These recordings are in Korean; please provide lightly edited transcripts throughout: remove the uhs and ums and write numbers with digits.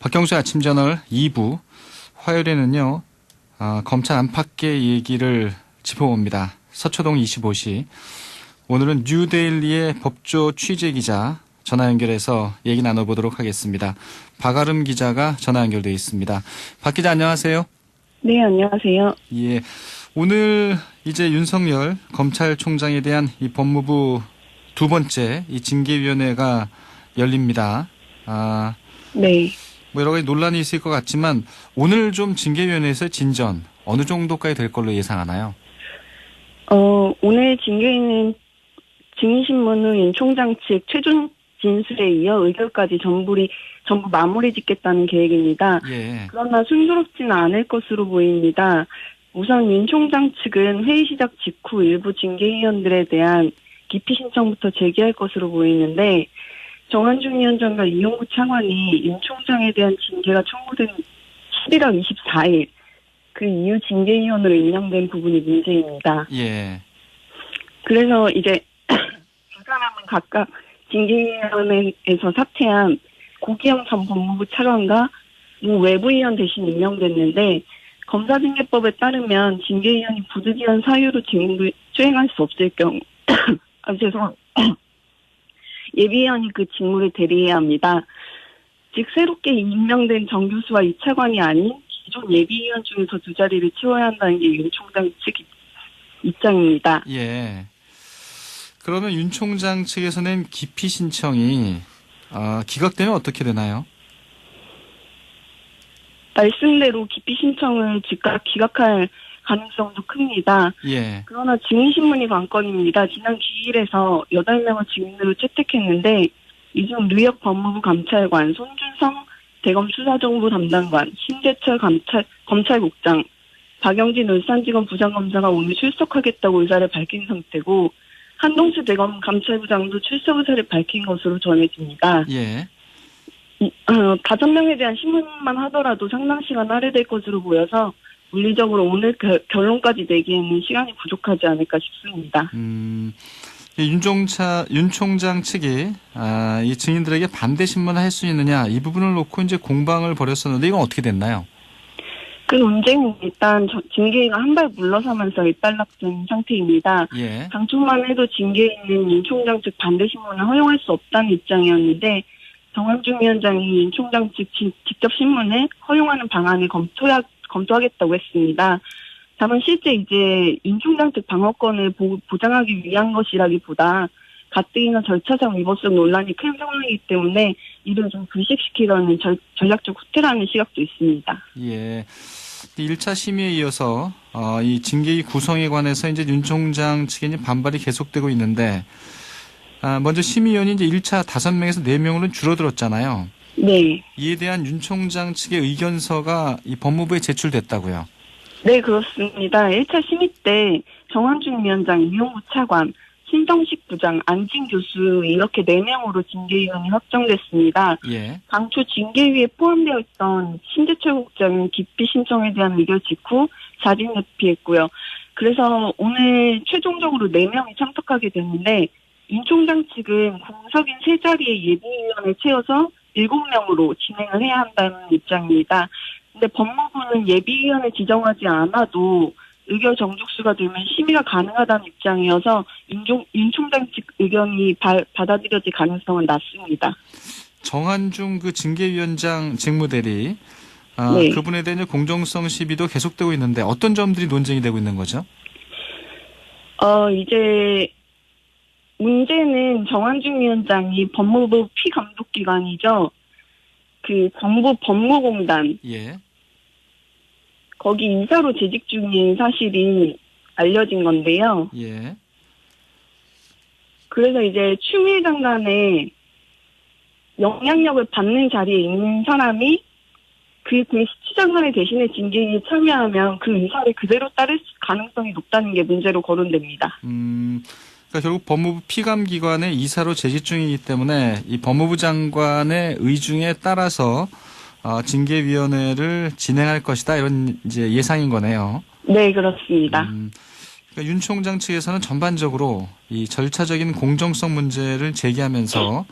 박경수의 아침 저널 2부 화요일에는요. 검찰 안팎의 얘기를 짚어봅니다. 서초동 25시. 오늘은 뉴데일리의 법조 취재기자 전화 연결해서 얘기 나눠보도록 하겠습니다. 박아름 기자가 전화 연결되어 있습니다. 박 기자 안녕하세요. 네, 안녕하세요. 예, 오늘 이제 윤석열 검찰총장에 대한 이 법무부 두 번째 이 징계위원회가 열립니다. 네. 뭐 여러 가지 논란이 있을 것 같지만 오늘 좀 징계위원회에서 진전 어느 정도까지 될 걸로 예상하나요? 오늘 징계위는 증인신문 윤 총장 측 최종 진술에 이어 의결까지 전부 마무리 짓겠다는 계획입니다. 예. 그러나 순조롭지는 않을 것으로 보입니다. 우선 윤 총장 측은 회의 시작 직후 일부 징계위원들에 대한 기피 신청부터 제기할 것으로 보이는데 정한중 위원장과 이용구 차관이 윤 총장에 대한 징계가 청구된 11월 24일 그 이후 징계위원으로 임명된 부분이 문제입니다. 예. 그래서 이제 두 사람은 각각 징계위원회에서 사퇴한 고기영 전 법무부 차관과 외부위원 대신 임명됐는데 검사징계법에 따르면 징계위원이 부득이한 사유로 직무를 수행할 수 없을 경우 예비위원이 그 직무를 대리해야 합니다. 즉 새롭게 임명된 정 교수와 이 차관이 아닌 기존 예비위원 중에서 두 자리를 채워야 한다는 게 윤 총장 측 입장입니다. 예. 그러면 윤 총장 측에서 낸 기피 신청이 기각되면 어떻게 되나요? 말씀대로 기피 신청을 즉각 기각할 가능성도 큽니다. 예. 그러나 증인신문이 관건입니다. 지난 기일에서 8명을 증인으로 채택했는데 이중 뉴욕 법무부 감찰관, 손준성 대검 수사정보 담당관, 신재철 검찰국장, 박영진 울산지검 부장검사가 오늘 출석하겠다고 의사를 밝힌 상태고 한동수 대검 감찰부장도 출석 의사를 밝힌 것으로 전해집니다. 예. 5명에 대한 신문만 하더라도 상당 시간 할애될 것으로 보여서 물리적으로 오늘 결론까지 내기에는 시간이 부족하지 않을까 싶습니다. 윤 총장 측이 이 증인들에게 반대 신문을 할 수 있느냐 이 부분을 놓고 이제 공방을 벌였었는데 이건 어떻게 됐나요? 그 논쟁은 일단 징계위가 한 발 물러서면서 일단락된 상태입니다. 예. 당초만 해도 징계위는 윤 총장 측 반대 신문을 허용할 수 없다는 입장이었는데 정한중 위원장이 윤 총장 측 직접 신문을 허용하는 방안을 검토하겠다고 했습니다. 다만 실제 이제 윤 총장 측 방어권을 보장하기 위한 것이라기보다 가뜩이나 절차상 위법성 논란이 큰 상황이기 때문에 이를 좀 불식시키려는 전략적 후퇴라는 시각도 있습니다. 예. 1차 심의에 이어서 이 징계위 구성에 관해서 이제 윤 총장 측의 반발이 계속되고 있는데 먼저 심의위원이 이제 1차 5명에서 4명으로 줄어들었잖아요. 네. 이에 대한 윤 총장 측의 의견서가 이 법무부에 제출됐다고요. 네, 그렇습니다. 1차 심의 때 정한중 위원장, 이용구 차관, 신성식 부장, 안진 교수 이렇게 4명으로 징계위원이 확정됐습니다. 예. 당초 징계위에 포함되어 있던 신재철 국장은 기피 신청에 대한 의결 직후 자진 회피했고요. 그래서 오늘 최종적으로 4명이 참석하게 됐는데 윤 총장 측은 공석인 3자리의 예비위원을 채워서 7명으로 진행을 해야 한다는 입장입니다. 근데 법무부는 예비위원을 지정하지 않아도 의결 정족수가 되면 심의가 가능하다는 입장이어서 윤 총장 측 의견이 받아들여질 가능성은 낮습니다. 정한중 그 징계위원장 직무대리 네. 그분에 대한 공정성 시비도 계속되고 있는데 어떤 점들이 논쟁이 되고 있는 거죠? 이제 문제는 정한중 위원장이 법무부 피감독기관이죠. 그 정부 법무공단. 예. 거기 인사로 재직 중인 사실이 알려진 건데요. 예. 그래서 이제 추미애 장관의 영향력을 받는 자리에 있는 사람이 그 수장관의 대신에 징계위에 참여하면 그 의사를 그대로 따를 가능성이 높다는 게 문제로 거론됩니다. 그러니까 결국 법무부 피감기관의 이사로 재직 중이기 때문에 이 법무부 장관의 의중에 따라서 징계위원회를 진행할 것이다 이런 이제 예상인 거네요. 네, 그렇습니다. 그러니까 윤 총장 측에서는 전반적으로 이 절차적인 공정성 문제를 제기하면서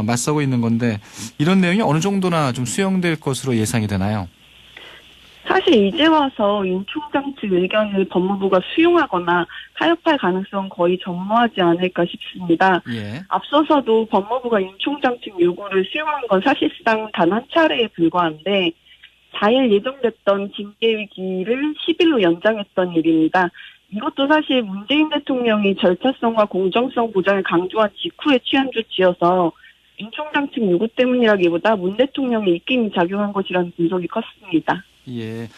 맞서고 있는 건데 이런 내용이 어느 정도나 좀 수용될 것으로 예상이 되나요? 사실 이제 와서 윤 총장 측 의견을 법무부가 수용하거나 타협할 가능성은 거의 전무하지 않을까 싶습니다. 예. 앞서서도 법무부가 윤 총장 측 요구를 수용한 건 사실상 단 한 차례에 불과한데 4일 예정됐던 징계위기를 10일로 연장했던 일입니다. 이것도 사실 문재인 대통령이 절차성과 공정성 보장을 강조한 직후에 취한 조치여서 윤 총장 측 요구 때문이라기보다 문 대통령의 입김이 작용한 것이라는 분석이 컸습니다. 예.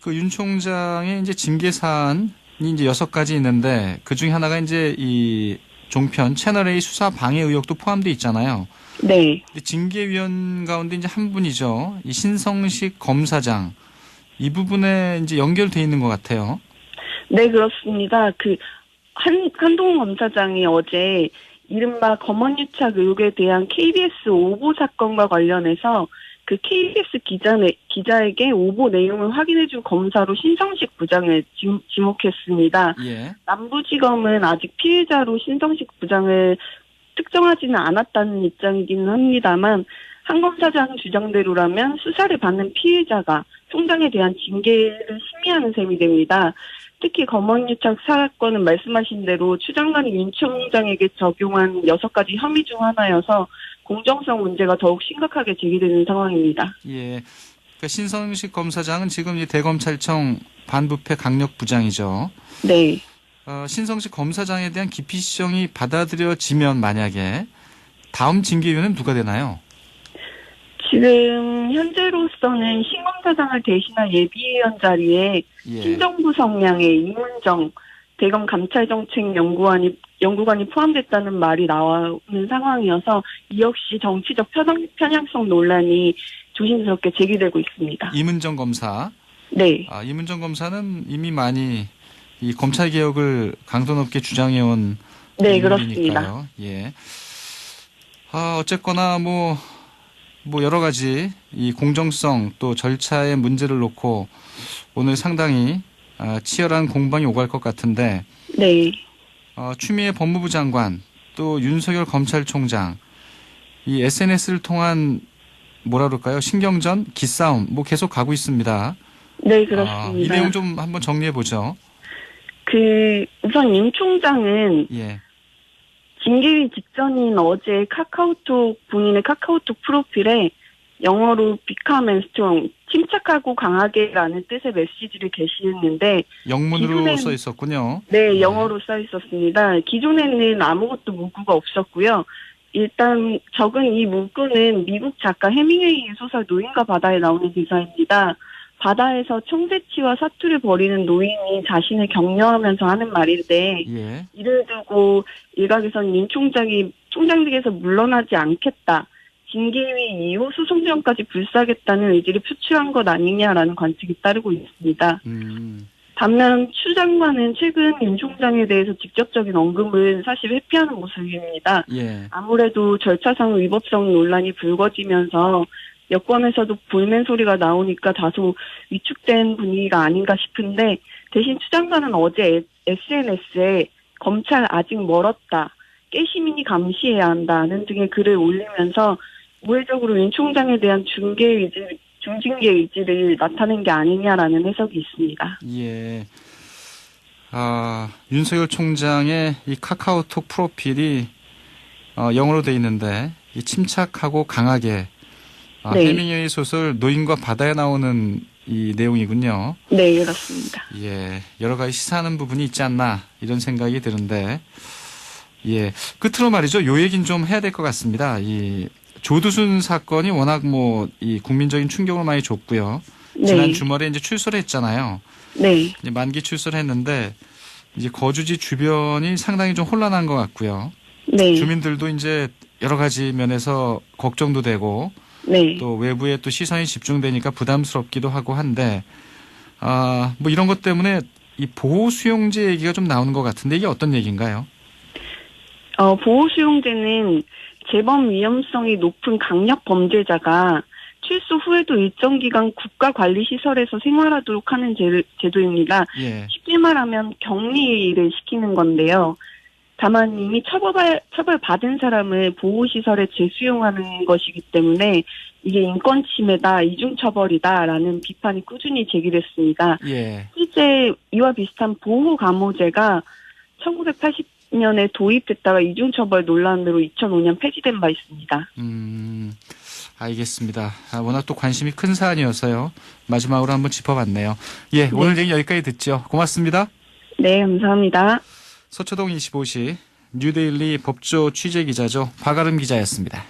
그 윤 총장의 이제 징계 사안이 이제 6가지 있는데 그 중에 하나가 이제 이 종편 채널A 수사 방해 의혹도 포함되어 있잖아요. 네. 근데 징계위원 가운데 이제 한 분이죠. 이 신성식 검사장. 이 부분에 이제 연결돼 있는 것 같아요. 네, 그렇습니다. 한동훈 검사장이 어제 이른바 검언유착 의혹에 대한 KBS 오보 사건과 관련해서 그 KBS 기자에게 오보 내용을 확인해준 검사로 신성식 부장을 지목했습니다. 예. 남부지검은 아직 피해자로 신성식 부장을 특정하지는 않았다는 입장이기는 합니다만 한 검사장 주장대로라면 수사를 받는 피해자가 총장에 대한 징계를 심의하는 셈이 됩니다. 특히 검언유착 사건은 말씀하신 대로 추 장관이 윤 총장에게 적용한 6가지 혐의 중 하나여서 공정성 문제가 더욱 심각하게 제기되는 상황입니다. 예. 그러니까 신성식 검사장은 지금 이 대검찰청 반부패 강력부장이죠. 네. 신성식 검사장에 대한 기피 시정이 받아들여지면 만약에 다음 징계위원은 누가 되나요? 지금 현재로서는 신 검사장을 대신할 예비위원 자리에 예. 신정부 성향의 이문정 대검 감찰정책연구관이 포함됐다는 말이 나오는 상황이어서 이 역시 정치적 편향성 논란이 조심스럽게 제기되고 있습니다. 이문정 검사. 네. 이문정 검사는 이미 많이 이 검찰 개혁을 강도 높게 주장해온 네, 인물이니까요. 그렇습니다. 예. 어쨌거나 뭐 여러 가지 이 공정성 또 절차의 문제를 놓고 오늘 상당히 치열한 공방이 오갈 것 같은데. 네. 추미애 법무부 장관 또 윤석열 검찰총장 이 SNS를 통한 뭐라 그럴까요? 신경전, 기싸움 뭐 계속 가고 있습니다. 네, 그렇습니다. 이 내용 좀 한번 정리해 보죠. 우선 윤 총장은 예. 징계위 직전인 어제 본인의 카카오톡 프로필에 영어로 become and strong, 침착하고 강하게라는 뜻의 메시지를 게시했는데 영문으로 써 있었군요. 네, 영어로 써 있었습니다. 기존에는 아무것도 문구가 없었고요. 일단 적은 이 문구는 미국 작가 해밍웨이의 소설 노인과 바다에 나오는 대사입니다. 바다에서 청새치와 사투를 벌이는 노인이 자신을 격려하면서 하는 말인데 예. 이를 두고 일각에서는 윤 총장이 총장직에서 물러나지 않겠다. 징계위 이후 소송전까지 불사하겠다는 의지를 표출한 것 아니냐라는 관측이 따르고 있습니다. 반면 추 장관은 최근 윤 총장에 대해서 직접적인 언급을 사실 회피하는 모습입니다. 예. 아무래도 절차상 위법성 논란이 불거지면서 여권에서도 볼멘 소리가 나오니까 다소 위축된 분위기가 아닌가 싶은데 대신 추 장관은 어제 SNS에 검찰 아직 멀었다. 깨시민이 감시해야 한다는 등의 글을 올리면서 우회적으로 윤 총장에 대한 중징계 의지를 나타낸 게 아니냐라는 해석이 있습니다. 예. 윤석열 총장의 이 카카오톡 프로필이 영어로 돼 있는데 이 침착하고 강하게 네. 해밍웨이 소설 노인과 바다에 나오는 이 내용이군요. 네, 그렇습니다. 예. 여러 가지 시사하는 부분이 있지 않나 이런 생각이 드는데 예. 끝으로 말이죠. 요 얘기는 좀 해야 될 것 같습니다. 이 조두순 사건이 워낙 이 국민적인 충격을 많이 줬고요. 네. 지난 주말에 이제 출소를 했잖아요. 네. 이제 만기 출소를 했는데 이제 거주지 주변이 상당히 좀 혼란한 것 같고요. 네. 주민들도 이제 여러 가지 면에서 걱정도 되고 네. 또 외부에 또 시선이 집중되니까 부담스럽기도 하고 한데 이런 것 때문에 이 보호 수용제 얘기가 좀 나오는 것 같은데 이게 어떤 얘기인가요? 보호 수용제는 재범 위험성이 높은 강력 범죄자가 출소 후에도 일정 기간 국가관리시설에서 생활하도록 하는 제도입니다. 예. 쉽게 말하면 격리를 시키는 건데요. 다만 이미 처벌받은 사람을 보호시설에 재수용하는 것이기 때문에 이게 인권 침해다, 이중처벌이다라는 비판이 꾸준히 제기됐습니다. 예. 실제 이와 비슷한 보호감호제가 1980년에 도입됐다가 이중처벌 논란으로 2005년 폐지된 바 있습니다. 알겠습니다. 워낙 또 관심이 큰 사안이어서요. 마지막으로 한번 짚어봤네요. 예, 네. 오늘 얘기 여기까지 듣죠. 고맙습니다. 네, 감사합니다. 서초동 25시 뉴데일리 법조 취재기자죠. 박아름 기자였습니다.